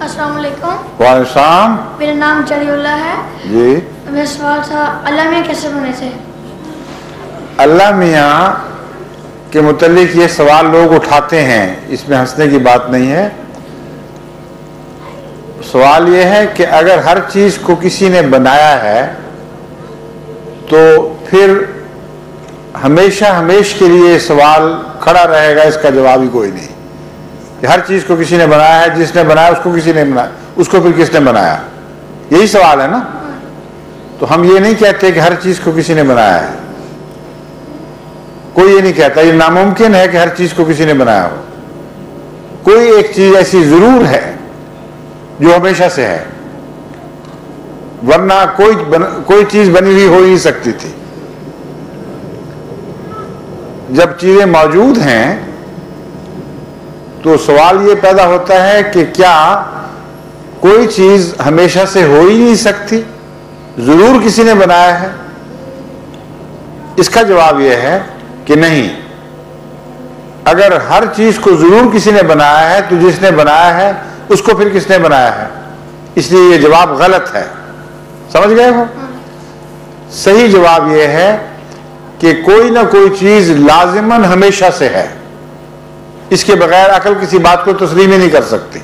अस्सलाम वालेकुम। वालेकुम सलाम। मेरा नाम जलीउल्लाह है जी। मेरा सवाल था अल्लाह मियाँ कैसे बने थे? अल्लाह मियाँ के मुतल्लिक ये सवाल लोग उठाते हैं, इसमें हंसने की बात नहीं है। सवाल ये है कि अगर हर चीज को किसी ने बनाया है तो फिर हमेशा हमेश के लिए सवाल खड़ा रहेगा, इसका जवाब ही कोई नहीं कि हर चीज को किसी ने बनाया है, जिसने बनाया उसको किसी ने बनाया, उसको फिर किसने बनाया, यही सवाल है ना। तो हम ये नहीं कहते कि हर चीज को किसी ने बनाया है, कोई ये नहीं कहता, ये नामुमकिन है कि हर चीज को किसी ने बनाया हो। कोई एक चीज ऐसी जरूर है जो हमेशा से है, वरना कोई चीज बनी हुई हो ही नहीं सकती थी। जब चीजें मौजूद हैं तो सवाल ये पैदा होता है कि क्या कोई चीज हमेशा से हो ही नहीं सकती, जरूर किसी ने बनाया है? इसका जवाब यह है कि नहीं। अगर हर चीज को जरूर किसी ने बनाया है तो जिसने बनाया है उसको फिर किसने बनाया है, इसलिए यह जवाब गलत है। समझ गए हो? सही जवाब यह है कि कोई ना कोई चीज लाजिमन हमेशा से है, इसके बगैर अकल किसी बात को तस्लीम ही नहीं कर सकती।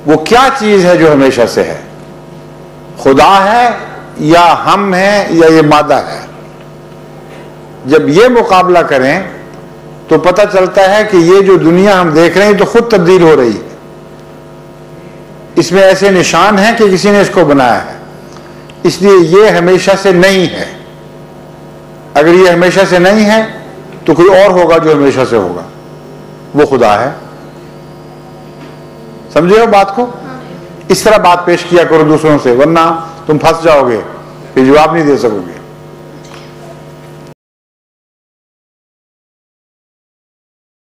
वो क्या चीज है जो हमेशा से है? खुदा है या हम हैं या ये मादा है? जब ये मुकाबला करें तो पता चलता है कि ये जो दुनिया हम देख रहे हैं तो खुद तब्दील हो रही है। इसमें ऐसे निशान हैं कि किसी ने इसको बनाया है, इसलिए ये हमेशा से नहीं है। अगर ये हमेशा से नहीं है तो कोई और होगा जो हमेशा से होगा, वो खुदा है। समझे हो बात को? इस तरह बात पेश किया करो दूसरों से, वरना तुम फंस जाओगे, फिर जवाब नहीं दे सकोगे।